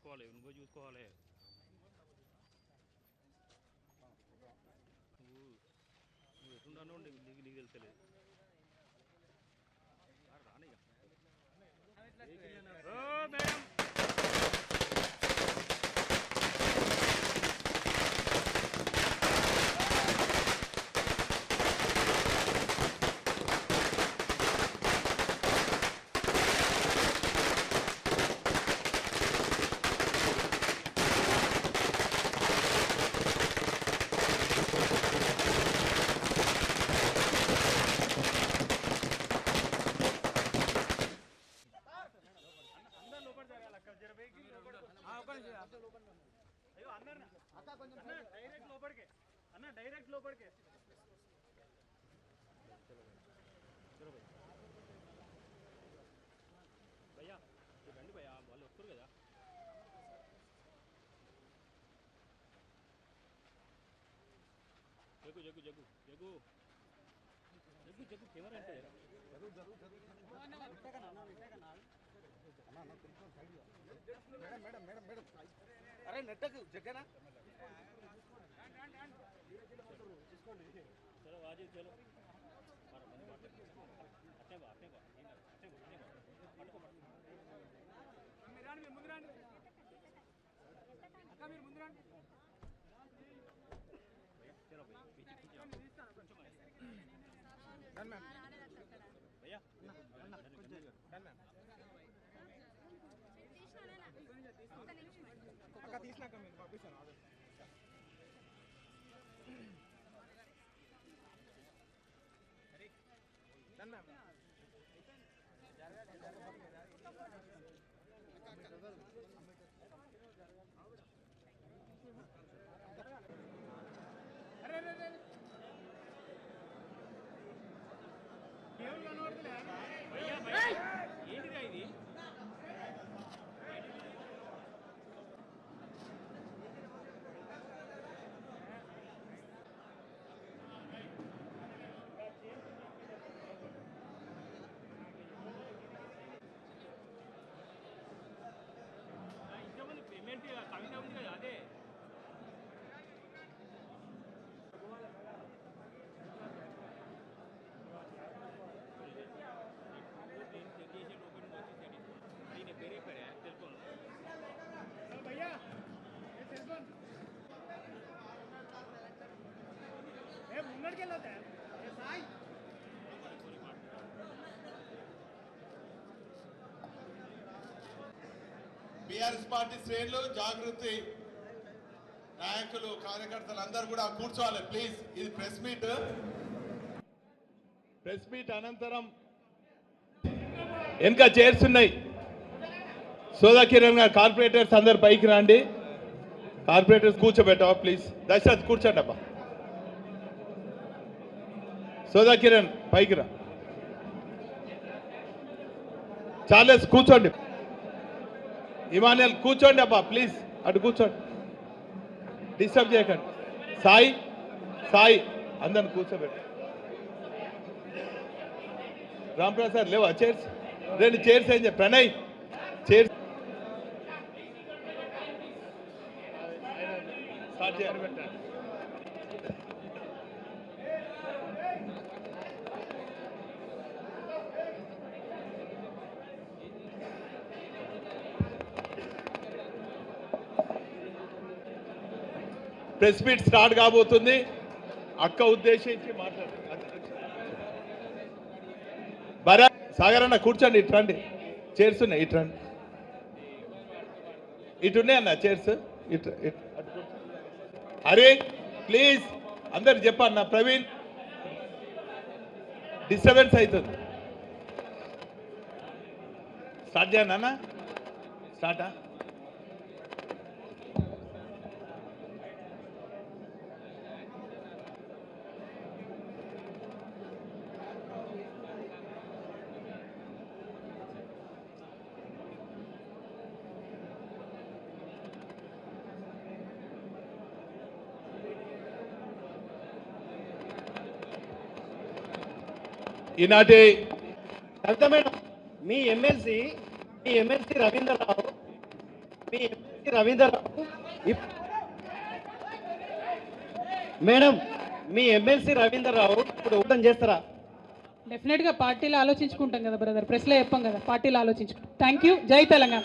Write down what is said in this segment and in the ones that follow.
చూసుకోవాలి, నువ్వే చూసుకోవాలి. నువ్వు ఎట్లుంటానో నీకు తెలుసలేదు. రానిగా మేడం. డైరెక్ట్ లోపలికి భయ్యా రండి భయ్యా, వాళ్ళు వస్తారు కదా. జగ్గు జగ్గు జగ్గు జగ్గు జగ్గు జగ్గు కెమెరా అంటే మేడం మేడం మేడం అరే నెట్టకు జగ్గనా चलो आजी चलो అట్నే బా అట్నే బా అట్నే బా పట్టుకో మీరు రాండి, మీరు ముందు రాండి అక్క, మీరు ముందు రాండి. చలో భయ్యా పీచి పీచి తీస్తాను కొంచెం డన్ మ్యామ్ భయ్యా డన్ మ్యామ్ అక్క తీసినాక మీరు పంపిస్తాను. డన్ మ్యామ్ ఏంటిదా ఇది? ఇంతమంది పేమెంట్ కవిత ఉంది కదా, అదే బీఆర్ఎస్ పార్టీ శ్రేణులు, జాగృతి నాయకులు, కార్యకర్తలు అందరూ కూడా కూర్చోవాలి ప్లీజ్. ఇది ప్రెస్ మీట్. ప్రెస్ మీట్ అనంతరం వెనుక చైర్స్ ఉన్నాయి. సోదా కిరణ్ గారు, కార్పొరేటర్స్ అందరు పైకి రండి. Corporators కూర్చోబెట్టవా please. దశరథ్ కూర్చోండి అబ్బా. సోదా కిరణ్ పైకి రా. చార్లెస్ కూర్చోండి. ఇమానియల్ కూర్చోండి అబ్బా ప్లీజ్, అటు కూర్చోండి, డిస్టర్బ్ చేయకండి. సాయి సాయి అందరిని కూర్చోబెట్టు. రాంప్రసాద్ లేవా చైర్స్? రెండు చైర్స్ ఏం చెప్పి ప్రణయ్ చైర్స్ స్టార్ట్ చేయాలి. ప్రెస్ మీట్ స్టార్ట్ కాబోతుంది. అక్క ఉద్దేశించి మాట్లాడు. బరా సాగర్ అన్న కూర్చోండి, ఇటు రండి. చైర్స్ ఉన్నాయి, ఇటు రండి. ఇటు ఉన్నాయి అన్న చైర్స్, ఇటు హరే ప్లీజ్ అందరు చెప్పన్న. ప్రవీణ్ డిస్టర్బెన్స్ అవుతుంది. స్టార్ట్ చేయండి అన్న. స్టార్టా? ఈనాటి మేడం మీ ఎమ్మెల్సీ రవీంద్రరావు మీ ఎమ్మెల్సీ రవీందర్ రావు మేడం, మీ ఎమ్మెల్సీ రవీందర్ రావు ఇప్పుడు ఓపెన్ చేస్తారా? డెఫినెట్గా పార్టీలో ఆలోచించుకుంటాం కదా బ్రదర్, ప్రెస్లో చెప్పాం కదా, పార్టీలో ఆలోచించుకుంటాం. Thank you. జై తెలంగాణ.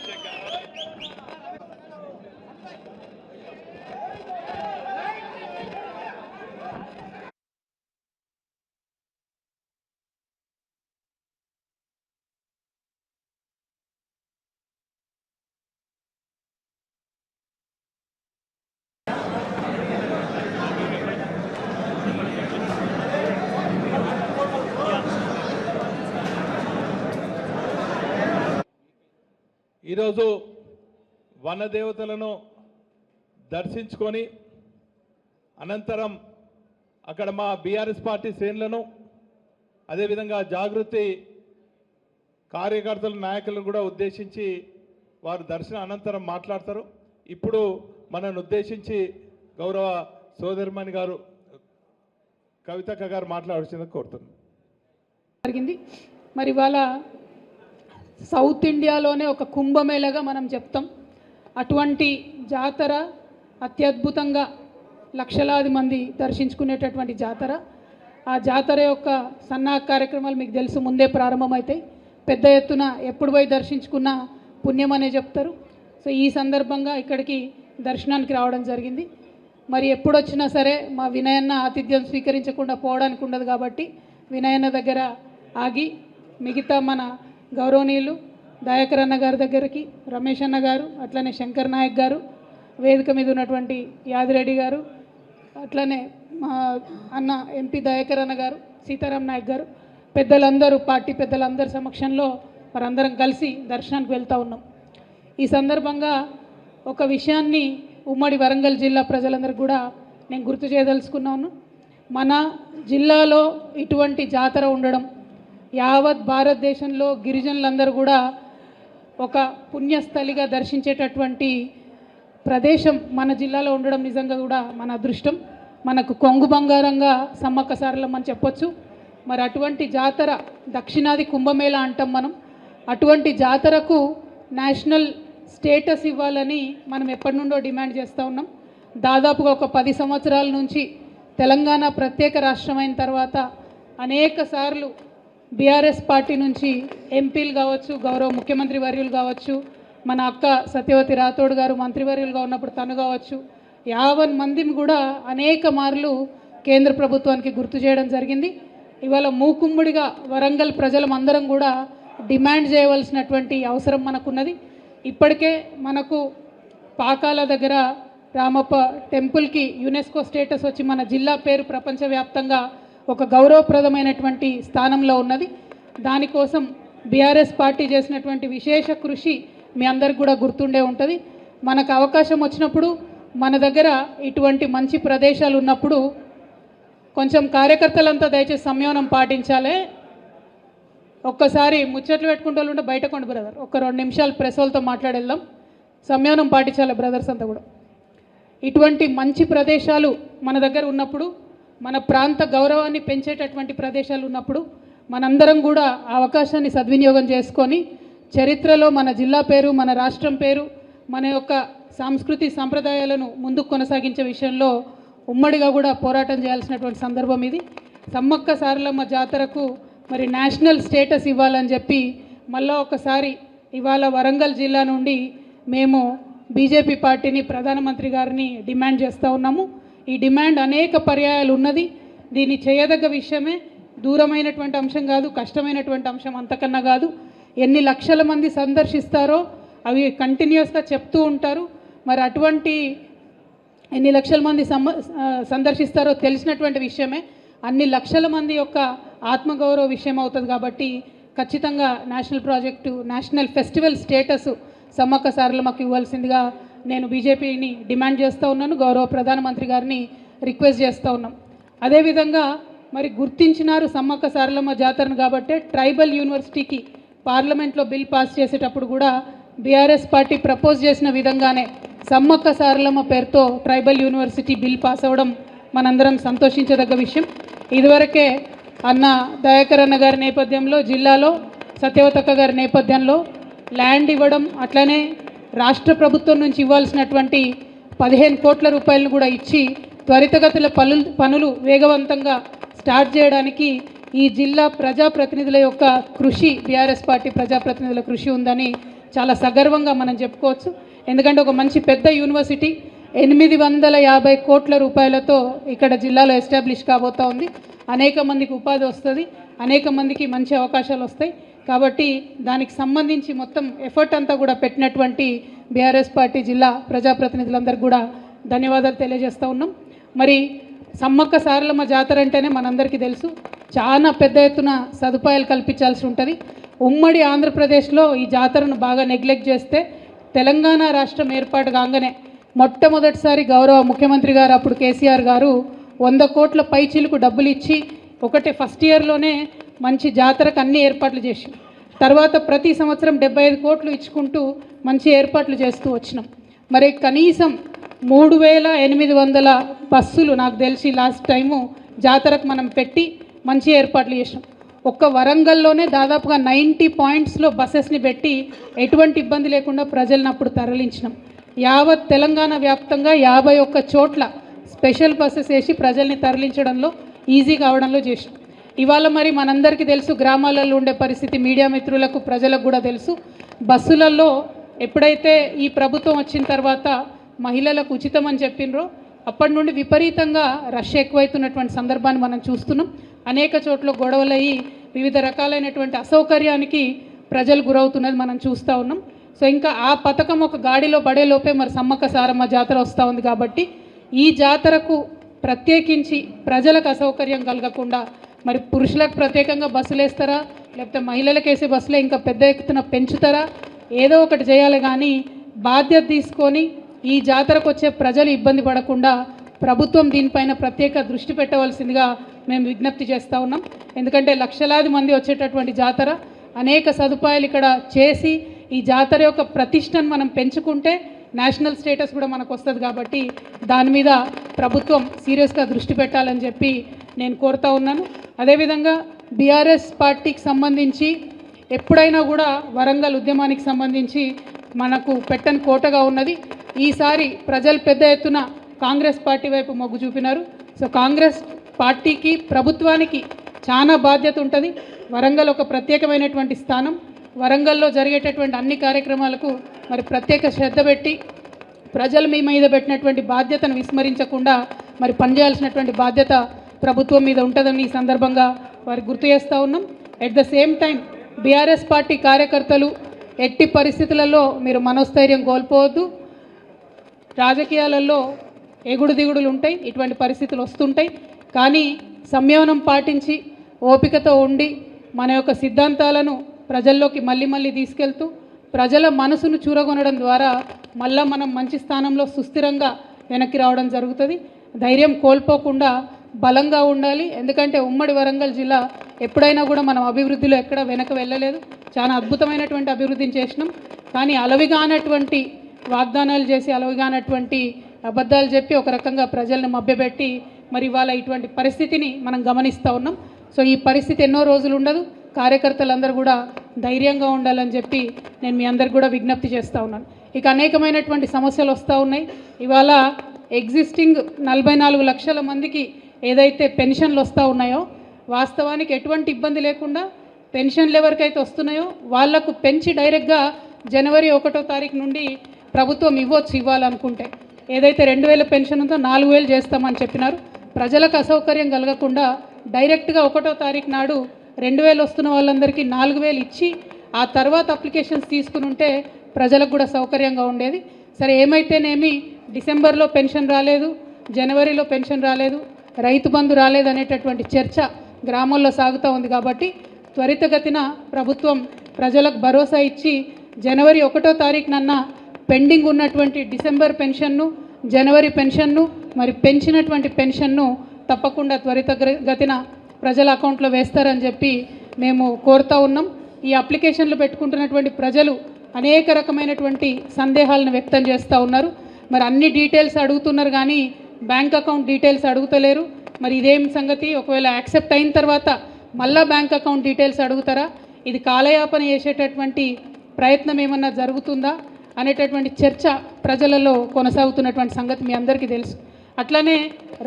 ఈరోజు వనదేవతలను దర్శించుకొని అనంతరం అక్కడ మా బీఆర్ఎస్ పార్టీ శ్రేణులను అదేవిధంగా జాగృతి కార్యకర్తల నాయకులను కూడా ఉద్దేశించి వారు దర్శన అనంతరం మాట్లాడతారు. ఇప్పుడు మనను ఉద్దేశించి గౌరవ సోదరిమణి గారు కవితక్క గారు మాట్లాడాల్సిందని కోరుతున్నాను. జరిగింది. మరి ఇవాళ సౌత్ ఇండియాలోనే ఒక కుంభమేళగా మనం చెప్తాం. అటువంటి జాతర అత్యద్భుతంగా లక్షలాది మంది దర్శించుకునేటటువంటి జాతర. ఆ జాతర యొక్క సన్నాహ కార్యక్రమాలు మీకు తెలుసు, ముందే ప్రారంభమవుతాయి. పెద్ద ఎత్తున ఎప్పుడు పోయి దర్శించుకున్న పుణ్యం అనే చెప్తారు. సో ఈ సందర్భంగా ఇక్కడికి దర్శనానికి రావడం జరిగింది. మరి ఎప్పుడు వచ్చినా సరే మా వినయన్న ఆతిథ్యం స్వీకరించకుండా పోవడానికి ఉండదు కాబట్టి వినయన్న దగ్గర ఆగి మిగతా మన గౌరవనీయులు దయాకర్ అన్న గారి దగ్గరికి, రమేష్ అన్న గారు, అట్లనే శంకర్ నాయక్ గారు, వేదిక మీద ఉన్నటువంటి యాదిరెడ్డి గారు, అట్లనే మా అన్న ఎంపీ దయాకర్ అన్న గారు, సీతారాం నాయక్ గారు, పెద్దలందరూ పార్టీ పెద్దలందరి సమక్షంలో మరందరం కలిసి దర్శనానికి వెళ్తూ ఉన్నాం. ఈ సందర్భంగా ఒక విషయాన్ని ఉమ్మడి వరంగల్ జిల్లా ప్రజలందరికీ కూడా నేను గుర్తు చేయదలుచుకున్నాను. మన జిల్లాలో ఇటువంటి జాతర ఉండడం, యావత్ భారతదేశంలో గిరిజనులందరూ కూడా ఒక పుణ్యస్థలిగా దర్శించేటటువంటి ప్రదేశం మన జిల్లాలో ఉండడం నిజంగా కూడా మన అదృష్టం. మనకు కొంగు బంగారంగా సమ్మక్క సారలమ్మ అని చెప్పొచ్చు. మరి అటువంటి జాతర దక్షిణాది కుంభమేళ అంటాం మనం. అటువంటి జాతరకు నేషనల్ స్టేటస్ ఇవ్వాలని మనం ఎప్పటి నుండో డిమాండ్ చేస్తూ ఉన్నాం. దాదాపుగా ఒక 10 సంవత్సరాల నుంచి తెలంగాణ ప్రత్యేక రాష్ట్రం అయిన తర్వాత అనేక సార్లు బీఆర్ఎస్ పార్టీ నుంచి ఎంపీలు కావచ్చు, గౌరవ ముఖ్యమంత్రి వర్యులు కావచ్చు, మన అక్క సత్యవతి రాథోడ్ గారు మంత్రివర్యులుగా ఉన్నప్పుడు తను కావచ్చు, 50 మందిని కూడా అనేక మార్లు కేంద్ర ప్రభుత్వానికి గుర్తు చేయడం జరిగింది. ఇవాళ మూకుమ్మడిగా వరంగల్ ప్రజలందరం కూడా డిమాండ్ చేయవలసినటువంటి అవసరం మనకున్నది. ఇప్పటికే మనకు పాకాల దగ్గర రామప్ప టెంపుల్కి యునెస్కో స్టేటస్ వచ్చి మన జిల్లా పేరు ప్రపంచవ్యాప్తంగా ఒక గౌరవప్రదమైనటువంటి స్థానంలో ఉన్నది. దానికోసం బీఆర్ఎస్ పార్టీ చేసినటువంటి విశేష కృషి మీ అందరికి కూడా గుర్తుండే ఉంటుంది. మనకు అవకాశం వచ్చినప్పుడు మన దగ్గర ఇటువంటి మంచి ప్రదేశాలు ఉన్నప్పుడు కొంచెం కార్యకర్తలంతా దయచేసి సంయమనం పాటించాలి. ఒక్కసారి ముచ్చట్లు పెట్టుకుంటూ ఉంటే బయట కొండ బ్రదర్, ఒక 2 నిమిషాలు ప్రెస్ వాళ్ళతో మాట్లాడేద్దాం. సంయమనం పాటించాలి బ్రదర్స్ అంతా కూడా. ఇటువంటి మంచి ప్రదేశాలు మన దగ్గర ఉన్నప్పుడు, మన ప్రాంత గౌరవాన్ని పెంచేటటువంటి ప్రదేశాలు ఉన్నప్పుడు మనందరం కూడా ఆ అవకాశాన్ని సద్వినియోగం చేసుకొని చరిత్రలో మన జిల్లా పేరు, మన రాష్ట్రం పేరు, మన యొక్క సంస్కృతి సంప్రదాయాలను ముందుకు కొనసాగించే విషయంలో ఉమ్మడిగా కూడా పోరాటం చేయాల్సినటువంటి సందర్భం ఇది. సమ్మక్క సారలమ్మ జాతరకు మరి నేషనల్ స్టేటస్ ఇవ్వాలని చెప్పి మళ్ళీ ఒకసారి ఇవాళ వరంగల్ జిల్లా నుండి మేము బీజేపీ పార్టీని, ప్రధానమంత్రి గారిని డిమాండ్ చేస్తూ ఉన్నాము. ఈ డిమాండ్ అనేక పర్యాయాలు ఉన్నది. దీన్ని చేయదగ్గ విషయమే, దూరమైనటువంటి అంశం కాదు, కష్టమైనటువంటి అంశం అంతకన్నా కాదు. ఎన్ని లక్షల మంది సందర్శిస్తారో అవి కంటిన్యూస్గా చెప్తూ ఉంటారు. మరి అటువంటి ఎన్ని లక్షల మంది సందర్శిస్తారో తెలిసినటువంటి విషయమే. అన్ని లక్షల మంది యొక్క ఆత్మగౌరవ విషయం అవుతుంది కాబట్టి ఖచ్చితంగా national project, national festival status Sammakka సారలమ్మకు ఇవ్వాల్సిందిగా నేను బీజేపీని డిమాండ్ చేస్తూ ఉన్నాను. గౌరవ ప్రధానమంత్రి గారిని రిక్వెస్ట్ చేస్తూ ఉన్నాం. అదేవిధంగా మరి గుర్తించినారు సమ్మక్క సారలమ్మ జాతరను కాబట్టి ట్రైబల్ యూనివర్సిటీకి పార్లమెంట్లో బిల్ పాస్ చేసేటప్పుడు కూడా బీఆర్ఎస్ పార్టీ ప్రపోజ్ చేసిన విధంగానే సమ్మక్క సారలమ్మ పేరుతో ట్రైబల్ యూనివర్సిటీ బిల్ పాస్ అవ్వడం మనందరం సంతోషించదగ్గ విషయం. ఇదివరకే అన్న దయాకర్ అన్న గారి నేపథ్యంలో, జిల్లాలో సత్యవతక్క గారి నేపథ్యంలో ల్యాండ్ ఇవ్వడం, అట్లనే రాష్ట్ర ప్రభుత్వం నుంచి ఇవ్వాల్సినటువంటి 15 కోట్ల రూపాయలను కూడా ఇచ్చి త్వరితగతిన పనులు వేగవంతంగా స్టార్ట్ చేయడానికి ఈ జిల్లా ప్రజాప్రతినిధుల యొక్క కృషి, బీఆర్ఎస్ పార్టీ ప్రజాప్రతినిధుల కృషి ఉందని చాలా సగర్వంగా మనం చెప్పుకోవచ్చు. ఎందుకంటే ఒక మంచి పెద్ద యూనివర్సిటీ 850 కోట్ల రూపాయలతో ఇక్కడ జిల్లాలో ఎస్టాబ్లిష్ కాబోతా ఉంది. అనేక మందికి ఉపాధి వస్తుంది, అనేక మందికి మంచి అవకాశాలు వస్తాయి. కాబట్టి దానికి సంబంధించి మొత్తం ఎఫర్ట్ అంతా కూడా పెట్టినటువంటి బీఆర్ఎస్ పార్టీ జిల్లా ప్రజాప్రతినిధులందరికీ కూడా ధన్యవాదాలు తెలియజేస్తూ ఉన్నాం. మరి సమ్మక్క సారలమ్మ జాతర అంటేనే మనందరికీ తెలుసు, చాలా పెద్ద ఎత్తున సదుపాయాలు కల్పించాల్సి ఉంటుంది. ఉమ్మడి ఆంధ్రప్రదేశ్లో ఈ జాతరను బాగా నెగ్లెక్ట్ చేస్తే తెలంగాణ రాష్ట్రం ఏర్పాటు కాగానే మొట్టమొదటిసారి గౌరవ ముఖ్యమంత్రి గారు అప్పుడు కేసీఆర్ గారు 100 కోట్ల పైచిలకు డబ్బులు ఇచ్చి ఒకటే ఫస్ట్ ఇయర్లోనే మంచి జాతరకు అన్ని ఏర్పాట్లు చేసి తర్వాత ప్రతి సంవత్సరం 75 కోట్లు ఇచ్చుకుంటూ మంచి ఏర్పాట్లు చేస్తూ వచ్చినాం. మరి కనీసం 3800 బస్సులు నాకు తెలిసి లాస్ట్ టైము జాతరకు మనం పెట్టి మంచి ఏర్పాట్లు చేసినాం. ఒక్క వరంగల్లోనే దాదాపుగా 90 పాయింట్స్లో బస్సెస్ని పెట్టి ఎటువంటి ఇబ్బంది లేకుండా ప్రజలను అప్పుడు తరలించినాం. యావత్ తెలంగాణ వ్యాప్తంగా 51 చోట్ల స్పెషల్ బస్సెస్ వేసి ప్రజల్ని తరలించడంలో ఈజీ కావడంలో చేసినాం. ఇవాళ మరి మనందరికీ తెలుసు, గ్రామాలలో ఉండే పరిస్థితి మీడియా మిత్రులకు ప్రజలకు కూడా తెలుసు. బస్సులలో ఎప్పుడైతే ఈ ప్రభుత్వం వచ్చిన తర్వాత మహిళలకు ఉచితం అని చెప్పినరో అప్పటి నుండి విపరీతంగా రష్ ఎక్కువైతున్నటువంటి సందర్భాన్ని మనం చూస్తున్నాం. అనేక చోట్ల గొడవలయ్యి వివిధ రకాలైనటువంటి అసౌకర్యానికి ప్రజలు గురవుతున్నది మనం చూస్తూ ఉన్నాం. సో ఇంకా ఆ పథకం ఒక గాడిలో పడేలోపే మరి సమ్మక్క సారమ్మ జాతర వస్తూ ఉంది. కాబట్టి ఈ జాతరకు ప్రత్యేకించి ప్రజలకు అసౌకర్యం కలగకుండా మరి పురుషులకు ప్రత్యేకంగా బస్సులు వేస్తారా, లేకపోతే మహిళలకు వేసే బస్సులే ఇంకా పెద్ద ఎత్తున పెంచుతారా, ఏదో ఒకటి చేయాలి. కానీ బాధ్యత తీసుకొని ఈ జాతరకు వచ్చే ప్రజలు ఇబ్బంది పడకుండా ప్రభుత్వం దీనిపైన ప్రత్యేక దృష్టి పెట్టవలసిందిగా మేము విజ్ఞప్తి చేస్తూ ఉన్నాం. ఎందుకంటే లక్షలాది మంది వచ్చేటటువంటి జాతర, అనేక సదుపాయాలు ఇక్కడ చేసి ఈ జాతర యొక్క ప్రతిష్టను మనం పెంచుకుంటే నేషనల్ స్టేటస్ కూడా మనకు వస్తుంది. కాబట్టి దాని మీద ప్రభుత్వం సీరియస్గా దృష్టి పెట్టాలని చెప్పి నేను కోరుతా ఉన్నాను. అదేవిధంగా బీఆర్ఎస్ పార్టీకి సంబంధించి ఎప్పుడైనా కూడా వరంగల్ ఉద్యమానికి సంబంధించి మనకు పెట్టని కోటగా ఉన్నది. ఈసారి ప్రజలు పెద్ద ఎత్తున కాంగ్రెస్ పార్టీ వైపు మొగ్గు చూపినారు. సో కాంగ్రెస్ పార్టీకి, ప్రభుత్వానికి చాలా బాధ్యత ఉంటుంది. వరంగల్ ఒక ప్రత్యేకమైనటువంటి స్థానం. వరంగల్లో జరిగేటటువంటి అన్ని కార్యక్రమాలకు మరి ప్రత్యేక శ్రద్ధ పెట్టి ప్రజలు మీ మీద పెట్టినటువంటి బాధ్యతను విస్మరించకుండా మరి పనిచేయాల్సినటువంటి బాధ్యత ప్రభుత్వం మీద ఉంటుందని ఈ సందర్భంగా వారికి గుర్తు చేస్తూ ఉన్నాం. At the same time BRS party కార్యకర్తలు ఎట్టి పరిస్థితులలో మీరు మనోస్థైర్యం కోల్పోవద్దు. రాజకీయాలలో ఎగుడు దిగుడులు ఉంటాయి, ఇటువంటి పరిస్థితులు వస్తుంటాయి. కానీ సంయమనం పాటించి ఓపికతో ఉండి మన యొక్క సిద్ధాంతాలను ప్రజల్లోకి మళ్ళీ తీసుకెళ్తూ ప్రజల మనసును చూరగొనడం ద్వారా మళ్ళీ మనం మంచి స్థానంలో సుస్థిరంగా వెనక్కి రావడం జరుగుతుంది. ధైర్యం కోల్పోకుండా బలంగా ఉండాలి. ఎందుకంటే ఉమ్మడి వరంగల్ జిల్లా ఎప్పుడైనా కూడా మనం అభివృద్ధిలో ఎక్కడ వెనక వెళ్ళలేదు. చాలా అద్భుతమైనటువంటి అభివృద్ధిని చేసినాం. కానీ అలవిగానటువంటి వాగ్దానాలు చేసి అలవిగానటువంటి అబద్ధాలు చెప్పి ఒక రకంగా ప్రజల్ని మభ్యపెట్టి మరి ఇవాళ ఇటువంటి పరిస్థితిని మనం గమనిస్తూ ఉన్నాం. సో ఈ పరిస్థితి ఎన్నో రోజులు ఉండదు. కార్యకర్తలందరూ కూడా ధైర్యంగా ఉండాలని చెప్పి నేను మీ అందరికి కూడా విజ్ఞప్తి చేస్తూ ఉన్నాను. ఇక అనేకమైనటువంటి సమస్యలు వస్తూ ఉన్నాయి. ఇవాళ ఎగ్జిస్టింగ్ 44 లక్షల మందికి ఏదైతే పెన్షన్లు వస్తూ ఉన్నాయో వాస్తవానికి ఎటువంటి ఇబ్బంది లేకుండా పెన్షన్లు ఎవరికైతే వస్తున్నాయో వాళ్లకు పెంచి డైరెక్ట్గా జనవరి 1వ తారీఖు నుండి ప్రభుత్వం ఇవ్వాలనుకుంటే ఏదైతే 2000 పెన్షన్ ఉందో 4000 చేస్తామని చెప్పినారు. ప్రజలకు అసౌకర్యం కలగకుండా డైరెక్ట్గా 1వ తారీఖు నాడు 2000 వస్తున్న వాళ్ళందరికీ 4000 ఇచ్చి ఆ తర్వాత అప్లికేషన్స్ తీసుకుని ఉంటే ప్రజలకు కూడా సౌకర్యంగా ఉండేది. సరే ఏమైతేనేమి డిసెంబర్లో పెన్షన్ రాలేదు, జనవరిలో పెన్షన్ రాలేదు, రైతు బంధు రాలేదు అనేటటువంటి చర్చ గ్రామాల్లో సాగుతూ ఉంది. కాబట్టి త్వరితగతిన ప్రభుత్వం ప్రజలకు భరోసా ఇచ్చి జనవరి 1వ తారీఖునన్నా పెండింగ్ ఉన్నటువంటి డిసెంబర్ పెన్షన్ను, జనవరి పెన్షన్ను మరి పెంచినటువంటి పెన్షన్ను తప్పకుండా త్వరితగతిన ప్రజల అకౌంట్లో వేస్తారని చెప్పి మేము కోరుతూ ఉన్నాం. ఈ అప్లికేషన్లు పెట్టుకుంటున్నటువంటి ప్రజలు అనేక రకమైనటువంటి సందేహాలను వ్యక్తం చేస్తూ ఉన్నారు. మరి అన్ని డీటెయిల్స్ అడుగుతున్నారు కానీ బ్యాంక్ అకౌంట్ డీటెయిల్స్ అడుగుతలేరు. మరి ఇదేం సంగతి? ఒకవేళ యాక్సెప్ట్ అయిన తర్వాత మళ్ళా బ్యాంక్ అకౌంట్ డీటెయిల్స్ అడుగుతారా? ఇది కాలయాపన చేసేటటువంటి ప్రయత్నం ఏమన్నా జరుగుతుందా? అనేటటువంటి చర్చ ప్రజలలో కొనసాగుతున్నటువంటి సంగతి మీ అందరికీ తెలుసు. అట్లనే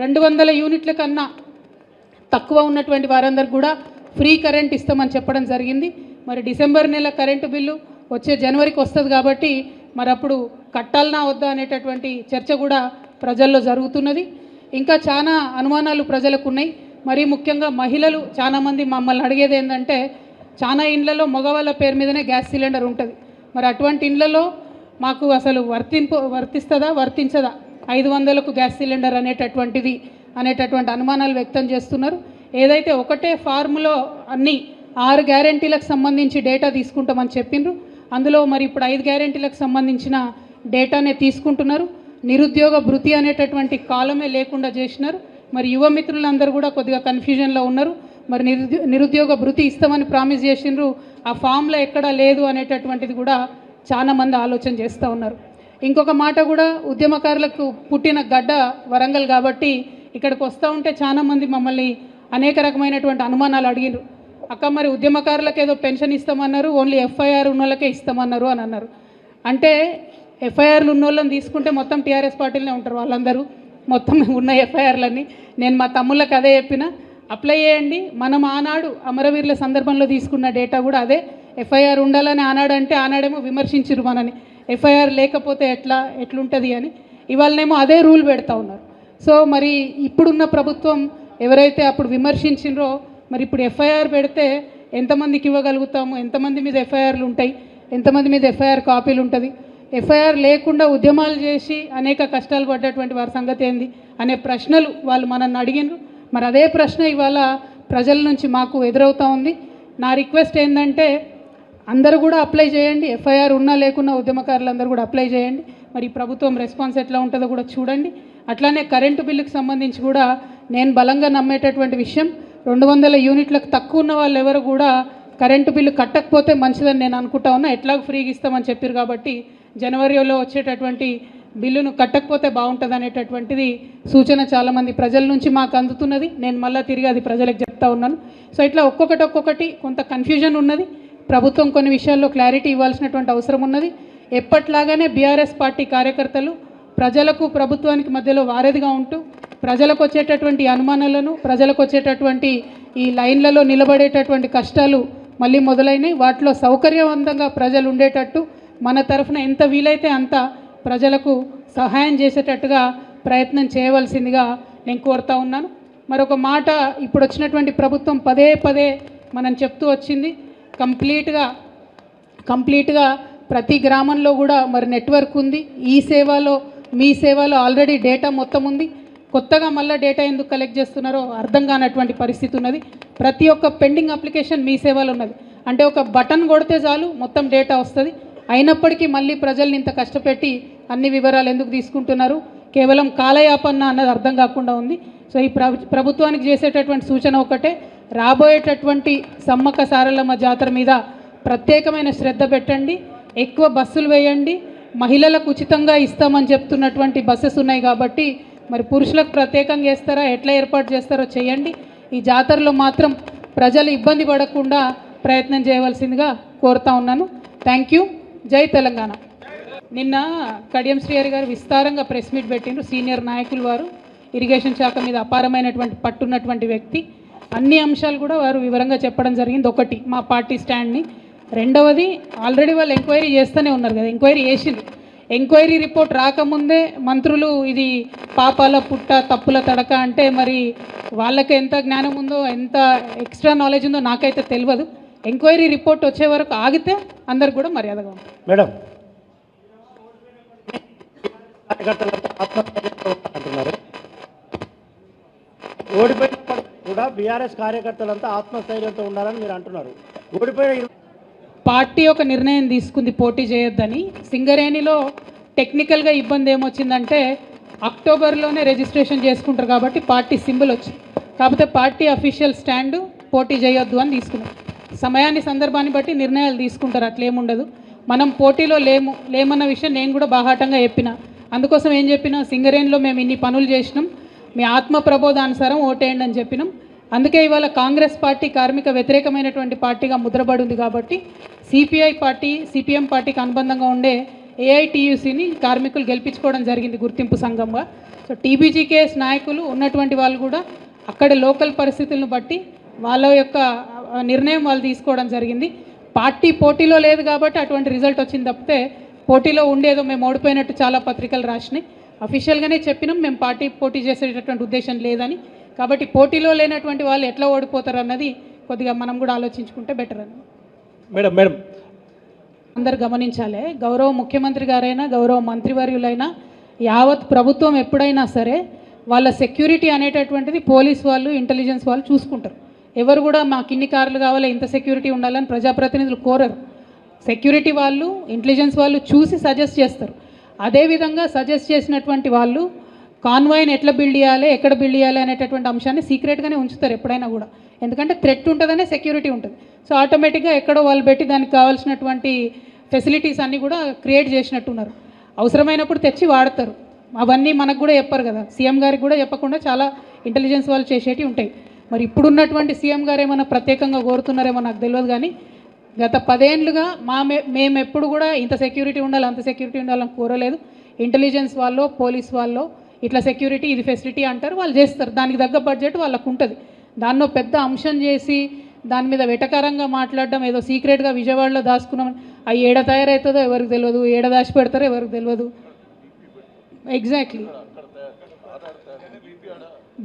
200 యూనిట్ల కన్నా తక్కువ ఉన్నటువంటి వారందరికీ కూడా ఫ్రీ కరెంట్ ఇస్తామని చెప్పడం జరిగింది. మరి డిసెంబర్ నెల కరెంటు బిల్లు వచ్చే జనవరికి వస్తుంది కాబట్టి మరి అప్పుడు కట్టాలనా వద్దా అనేటటువంటి చర్చ కూడా ప్రజల్లో జరుగుతున్నది. ఇంకా చాలా అనుమానాలు ప్రజలకు ఉన్నాయి. మరీ ముఖ్యంగా మహిళలు చాలామంది మమ్మల్ని అడిగేది ఏంటంటే, చాలా ఇండ్లలో మగవాళ్ళ పేరు మీదనే గ్యాస్ సిలిండర్ ఉంటుంది. మరి అటువంటి ఇండ్లలో మాకు అసలు వర్తించదా 500కు గ్యాస్ సిలిండర్ అనేటటువంటి అనుమానాలు వ్యక్తం చేస్తున్నారు. ఏదైతే ఒకటే ఫార్ములో అన్ని 6 గ్యారెంటీలకు సంబంధించి డేటా తీసుకుంటామని చెప్పిండ్రు. అందులో మరి ఇప్పుడు 5 గ్యారెంటీలకు సంబంధించిన డేటానే తీసుకుంటున్నారు. నిరుద్యోగ భృతి అనేటటువంటి కాలమే లేకుండా చేసినారు. మరి యువ మిత్రులందరూ కూడా కొద్దిగా కన్ఫ్యూజన్లో ఉన్నారు. మరి నిరుద్యోగ భృతి ఇస్తామని ప్రామిస్ చేసిండ్రు, ఆ ఫామ్లో ఎక్కడా లేదు అనేటటువంటిది కూడా చాలామంది ఆలోచన చేస్తూ ఉన్నారు. ఇంకొక మాట కూడా, ఉద్యమకారులకు పుట్టిన గడ్డ వరంగల్ కాబట్టి ఇక్కడికి వస్తూ ఉంటే చాలామంది మమ్మల్ని అనేక రకమైనటువంటి అనుమానాలు అడిగినారు. అక్క మరి ఉద్యమకారులకు ఏదో పెన్షన్ ఇస్తామన్నారు, ఓన్లీ ఎఫ్ఐఆర్ ఉన్న వాళ్ళకే ఇస్తామన్నారు అని అన్నారు. అంటే ఎఫ్ఐఆర్లు ఉన్న వాళ్ళని తీసుకుంటే మొత్తం టీఆర్ఎస్ పార్టీలోనే ఉంటారు వాళ్ళందరూ, మొత్తం ఉన్న ఎఫ్ఐఆర్లన్నీ. నేను మా తమ్ముళ్ళకి అదే చెప్పిన, అప్లై చేయండి. మనం ఆనాడు అమరవీరుల సందర్భంలో తీసుకున్న డేటా కూడా అదే. ఎఫ్ఐఆర్ ఉండాలని ఆనాడంటే ఆనాడేమో విమర్శించారు మనని, ఎఫ్ఐఆర్ లేకపోతే ఎట్లుంటుంది అని. ఇవాళనేమో అదే రూల్ పెడతా ఉన్నారు. సో మరి ఇప్పుడున్న ప్రభుత్వం ఎవరైతే అప్పుడు విమర్శించిండ్రో, మరి ఇప్పుడు ఎఫ్ఐఆర్ పెడితే ఎంతమందికి ఇవ్వగలుగుతాము, ఎంతమంది మీద ఎఫ్ఐఆర్లు ఉంటాయి, ఎంతమంది మీద ఎఫ్ఐఆర్ కాపీలు ఉంటుంది, ఎఫ్ఐఆర్ లేకుండా ఉద్యమాలు చేసి అనేక కష్టాలు పడ్డటువంటి వారి సంగతి ఏంది అనే ప్రశ్నలు వాళ్ళు మనల్ని అడిగినారు. మరి అదే ప్రశ్న ఇవాళ ప్రజల నుంచి మాకు ఎదురవుతూ ఉంది. నా రిక్వెస్ట్ ఏంటంటే, అందరూ కూడా అప్లై చేయండి. ఎఫ్ఐఆర్ ఉన్నా లేకున్నా ఉద్యమకారులందరూ కూడా అప్లై చేయండి. మరి ప్రభుత్వం రెస్పాన్స్ ఎట్లా ఉంటుందో కూడా చూడండి. అట్లానే కరెంటు బిల్లుకి సంబంధించి కూడా నేను బలంగా నమ్మేటటువంటి విషయం, 200 యూనిట్లకు తక్కువ ఉన్న వాళ్ళు ఎవరు కూడా కరెంటు బిల్లు కట్టకపోతే మంచిదని నేను అనుకుంటా ఉన్నా. ఎట్లాగో ఫ్రీగా ఇస్తామని చెప్పారు కాబట్టి జనవరిలో వచ్చేటటువంటి బిల్లును కట్టకపోతే బాగుంటుంది అనేటటువంటిది సూచన చాలామంది ప్రజల నుంచి మాకు అందుతున్నది. నేను మళ్ళీ తిరిగి అది ప్రజలకు చెప్తా ఉన్నాను. సో ఇట్లా ఒక్కొక్కటి కొంత కన్ఫ్యూజన్ ఉన్నది. ప్రభుత్వం కొన్ని విషయాల్లో క్లారిటీ ఇవ్వాల్సినటువంటి అవసరం ఉన్నది. ఎప్పట్లాగానే బీఆర్ఎస్ పార్టీ కార్యకర్తలు ప్రజలకు ప్రభుత్వానికి మధ్యలో వారధిగా ఉంటూ ప్రజలకు వచ్చేటటువంటి అనుమానాలను, ప్రజలకు వచ్చేటటువంటి ఈ లైన్లలో నిలబడేటటువంటి కష్టాలు మళ్ళీ మొదలైనవి. వాటిలో సౌకర్యవంతంగా ప్రజలు ఉండేటట్టు మన తరఫున ఎంత వీలైతే అంత ప్రజలకు సహాయం చేసేటట్టుగా ప్రయత్నం చేయవలసిందిగా నేను కోరుతా ఉన్నాను. మరొక మాట, ఇప్పుడు వచ్చినటువంటి ప్రభుత్వం పదే మనం చెప్తూ వచ్చింది, కంప్లీట్గా ప్రతి గ్రామంలో కూడా మరి నెట్వర్క్ ఉంది. ఈ సేవలో మీ సేవలో ఆల్రెడీ డేటా మొత్తం ఉంది. కొత్తగా మళ్ళీ డేటా ఎందుకు కలెక్ట్ చేస్తున్నారో అర్థం కానటువంటి పరిస్థితి ఉన్నది. ప్రతి ఒక్క పెండింగ్ అప్లికేషన్ మీ సేవలో ఉన్నది. అంటే ఒక బటన్ కొడితే చాలు మొత్తం డేటా వస్తుంది. అయినప్పటికీ మళ్ళీ ప్రజల్ని ఇంత కష్టపెట్టి అన్ని వివరాలు ఎందుకు తీసుకుంటున్నారు, కేవలం కాలయాపన అన్నది అర్థం కాకుండా ఉంది. సో ఈ ప్రభుత్వానికి చేసేటటువంటి సూచన ఒకటే, రాబోయేటటువంటి సమ్మక్క సారలమ్మ జాతర మీద ప్రత్యేకమైన శ్రద్ధ పెట్టండి, ఎక్కువ బస్సులు వేయండి. మహిళలకు ఉచితంగా ఇస్తామని చెప్తున్నటువంటి బస్సెస్ ఉన్నాయి కాబట్టి మరి పురుషులకు ప్రత్యేకంగా చేస్తారా, ఎట్లా ఏర్పాటు చేస్తారో చేయండి. ఈ జాతరలో మాత్రం ప్రజలు ఇబ్బంది పడకుండా ప్రయత్నం చేయవలసిందిగా కోరుతా ఉన్నాను. Thank you. జై తెలంగాణ. నిన్న కడియం శ్రీహరి గారు విస్తారంగా ప్రెస్ మీట్ పెట్టిండ్రు. సీనియర్ నాయకులు వారు, ఇరిగేషన్ శాఖ మీద అపారమైనటువంటి పట్టున్నటువంటి వ్యక్తి. అన్ని అంశాలు కూడా వారు వివరంగా చెప్పడం జరిగింది. ఒకటి మా పార్టీ స్టాండ్ని, రెండవది ఆల్రెడీ వాళ్ళు ఎంక్వైరీ చేస్తూనే ఉన్నారు కదా, ఎంక్వైరీ చేసిండ్రు. ఎంక్వైరీ రిపోర్ట్ రాకముందే మంత్రులు ఇది పాపాల పుట్ట తప్పుల తడక అంటే మరి వాళ్ళకి ఎంత జ్ఞానం ఉందో, ఎంత ఎక్స్ట్రా నాలెడ్జ్ ఉందో నాకైతే తెలియదు. ఎంక్వైరీ రిపోర్ట్ వచ్చే వరకు ఆగితే అందరికి కూడా మర్యాదగా ఉంటుంది. మేడం, అంటున్నారు ఓడిపోయినప్పుడు కూడా బీఆర్ఎస్ కార్యకర్తలంతా ఆత్మస్థైర్యంతో ఉండాలని మీరు అంటున్నారు. ఓడిపోయిన పార్టీ ఒక నిర్ణయం తీసుకుంది పోటీ చేయొద్దని. సింగరేణిలో టెక్నికల్గా ఇబ్బంది ఏమొచ్చిందంటే అక్టోబర్లోనే రిజిస్ట్రేషన్ చేసుకుంటారు కాబట్టి పార్టీ సింబల్ వచ్చింది. కాకపోతే పార్టీ అఫీషియల్ స్టాండ్ పోటీ చేయొద్దు అని తీసుకున్నాం. సమయాన్ని సందర్భాన్ని బట్టి నిర్ణయాలు తీసుకుంటారు, అట్లేముండదు. మనం పోటీలో లేమన్న విషయం నేను కూడా బాహాటంగా చెప్పిన. అందుకోసం ఏం చెప్పినా, సింగరేణిలో మేము ఇన్ని పనులు చేసినాం, మీ ఆత్మ ప్రబోధానుసారం ఓటేయండి అని చెప్పినాం. అందుకే ఇవాళ కాంగ్రెస్ పార్టీ కార్మిక వ్యతిరేకమైనటువంటి పార్టీగా ముద్రపడి ఉంది కాబట్టి సిపిఐ పార్టీ, సిపిఎం పార్టీకి అనుబంధంగా ఉండే ఏఐటియుసిని కార్మికులు గెలిపించుకోవడం జరిగింది గుర్తింపు సంఘంగా. సో టీబీజీకేఎస్ నాయకులు ఉన్నటువంటి వాళ్ళు కూడా అక్కడ లోకల్ పరిస్థితులను బట్టి వాళ్ళ యొక్క నిర్ణయం వాళ్ళు తీసుకోవడం జరిగింది. పార్టీ పోటీలో లేదు కాబట్టి అటువంటి రిజల్ట్ వచ్చింది తప్పితే పోటీలో ఉండేదో మేము ఓడిపోయినట్టు చాలా పత్రికలు రాసినాయి. అఫీషియల్గానే చెప్పినాం మేము పార్టీ పోటీ చేసేటటువంటి ఉద్దేశం లేదని. కాబట్టి పోటీలో లేనటువంటి వాళ్ళు ఎట్లా ఓడిపోతారు అన్నది కొద్దిగా మనం కూడా ఆలోచించుకుంటే బెటర్ అని మేడం అందరు గమనించాలి. గౌరవ ముఖ్యమంత్రి గారైనా గౌరవ మంత్రివర్యులైనా యావత్ ప్రభుత్వం ఎప్పుడైనా సరే వాళ్ళ సెక్యూరిటీ అనేటటువంటిది పోలీస్ వాళ్ళు ఇంటెలిజెన్స్ వాళ్ళు చూసుకుంటారు. ఎవరు కూడా మాకు ఇన్ని కార్లు కావాలి ఇంత సెక్యూరిటీ ఉండాలని ప్రజాప్రతినిధులు కోరరు. సెక్యూరిటీ వాళ్ళు ఇంటెలిజెన్స్ వాళ్ళు చూసి సజెస్ట్ చేస్తారు. అదేవిధంగా సజెస్ట్ చేసినటువంటి వాళ్ళు కాన్వాయ్ని ఎట్లా బిల్డ్ చేయాలి ఎక్కడ బిల్డ్ చేయాలి అనేటటువంటి అంశాన్ని సీక్రెట్గానే ఉంచుతారు ఎప్పుడైనా కూడా. ఎందుకంటే థ్రెట్ ఉంటుందనే సెక్యూరిటీ ఉంటుంది. సో ఆటోమేటిక్గా ఎక్కడో వాళ్ళు పెట్టి దానికి కావాల్సినటువంటి ఫెసిలిటీస్ అన్నీ కూడా క్రియేట్ చేసినట్టున్నారు. అవసరమైనప్పుడు తెచ్చి వాడతారు. అవన్నీ మనకు కూడా చెప్పరు కదా, సీఎం గారికి కూడా చెప్పకుండా చాలా ఇంటెలిజెన్స్ వాళ్ళు చేసేటివి ఉంటాయి. మరి ఇప్పుడున్నటువంటి సీఎం గారు ఏమైనా ప్రత్యేకంగా కోరుతున్నారేమో నాకు తెలియదు. కానీ గత 10 ఏళ్ళుగా మేము ఎప్పుడు కూడా ఇంత సెక్యూరిటీ ఉండాలి అంత సెక్యూరిటీ ఉండాలని కోరలేదు. ఇంటెలిజెన్స్ వాళ్ళు పోలీస్ వాళ్ళు ఇట్లా సెక్యూరిటీ ఇది ఫెసిలిటీ అంటారు, వాళ్ళు చేస్తారు. దానికి తగ్గ బడ్జెట్ వాళ్ళకు ఉంటుంది. దాన్నో పెద్ద అంశం చేసి దాని మీద వెటకారంగా మాట్లాడడం, ఏదో సీక్రెట్గా విజయవాడలో దాచుకున్నామని అవి ఏడ తయారవుతుందో ఎవరికి తెలియదు, ఏడ దాచి పెడతారో ఎవరికి తెలియదు. ఎగ్జాక్ట్లీ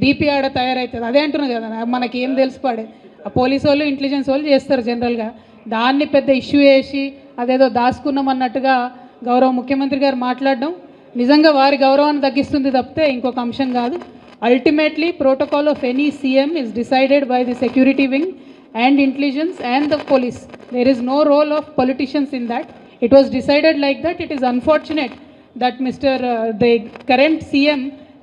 బీపీ ఆడ తయారవుతుంది. అదే అంటున్నారు కదా, మనకి ఏం తెలిసిపాడే. ఆ పోలీసు వాళ్ళు ఇంటెలిజెన్స్ వాళ్ళు చేస్తారు జనరల్గా. దాన్ని పెద్ద ఇష్యూ చేసి అదేదో దాచుకున్నాం అన్నట్టుగా గౌరవ ముఖ్యమంత్రి గారు మాట్లాడడం నిజంగా వారి గౌరవాన్ని తగ్గిస్తుంది తప్పితే ఇంకొక అంశం కాదు. Ultimately protocol of any CM is decided by the security wing and intelligence and the police. There is no role of politicians in that. It was decided like that. It is unfortunate that the current CM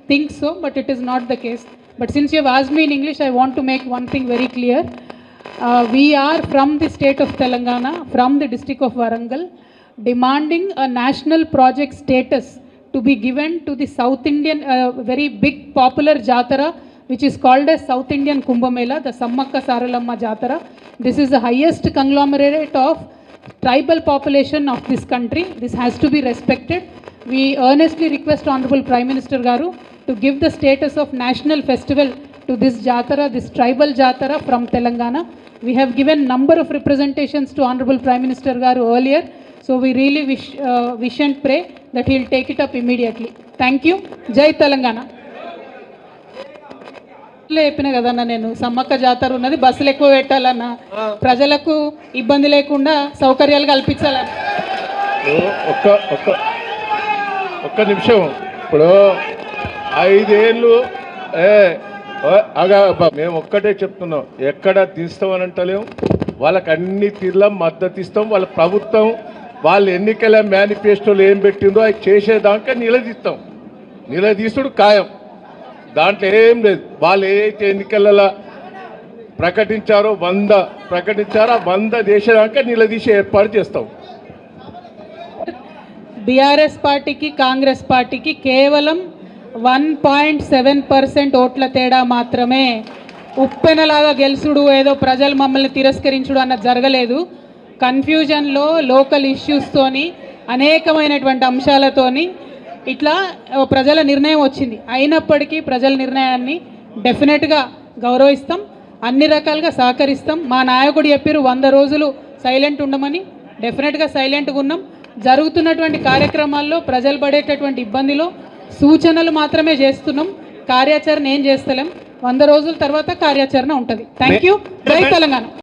thinks so, but it is not the case. But since you have asked me in English, I want to make one thing very clear. We are from the state of Telangana, from the district of Warangal, demanding a national project status to be given to the South Indian, very big popular Jatara, which is called as South Indian Kumbh Mela, the Sammakka Saralamma Jatara. This is the highest conglomerate of tribal population of this country. This has to be respected. We earnestly request Honorable Prime Minister Garu to give the status of national festival to this Jatara, this tribal Jatara from Telangana. We have given number of representations to Honorable Prime Minister Garu earlier. So we really wish and pray that he will take it up immediately. Thank you. Jai Telangana. చెప్పిన కదన్నా నేను సమ్మక్క జాతర ఉన్నది, బస్సులు ఎక్కువ పెట్టాలన్నా, ప్రజలకు ఇబ్బంది లేకుండా సౌకర్యాలు కల్పించాలన్నా. ఒక్క నిమిషం. ఇప్పుడు 5 ఏళ్ళు మేము ఒక్కటే చెప్తున్నాం, ఎక్కడ తీస్తామని అంటలేము. వాళ్ళకి అన్ని తీర్ల మద్దతు ఇస్తాం. వాళ్ళ ప్రభుత్వం వాళ్ళు ఎన్నికల మేనిఫెస్టోలు ఏం పెట్టిందో అది చేసేదాకా నిలదీసుడు ఖాయం. దాంట్లో ఏం లేదు. వాళ్ళు ఏదైతే ఎన్నికలలో ప్రకటించారో 100 ప్రకటించారో 100 దేశదాకా నిలదీసి ఏర్పాటు చేస్తాం. బీఆర్ఎస్ పార్టీకి కాంగ్రెస్ పార్టీకి కేవలం 1.7% ఓట్ల తేడా మాత్రమే. ఉప్పెనలాగా గెలుసుడు, ఏదో ప్రజలు మమ్మల్ని తిరస్కరించుడు అన్నది జరగలేదు. కన్ఫ్యూజన్లో లోకల్ ఇష్యూస్తోని అనేకమైనటువంటి అంశాలతోని ఇట్లా ప్రజల నిర్ణయం వచ్చింది. అయినప్పటికీ ప్రజల నిర్ణయాన్ని డెఫినెట్గా గౌరవిస్తాం, అన్ని రకాలుగా సహకరిస్తాం. మా నాయకుడు చెప్పారు 100 రోజులు సైలెంట్ ఉండమని. డెఫినెట్గా సైలెంట్గా ఉన్నాం. జరుగుతున్నటువంటి కార్యక్రమాల్లో ప్రజలు పడేటటువంటి ఇబ్బందిలో సూచనలు మాత్రమే చేస్తున్నాం, కార్యాచరణ ఏం చేస్తలేం. 100 రోజుల తర్వాత కార్యాచరణ ఉంటుంది. Thank you. జై తెలంగాణ.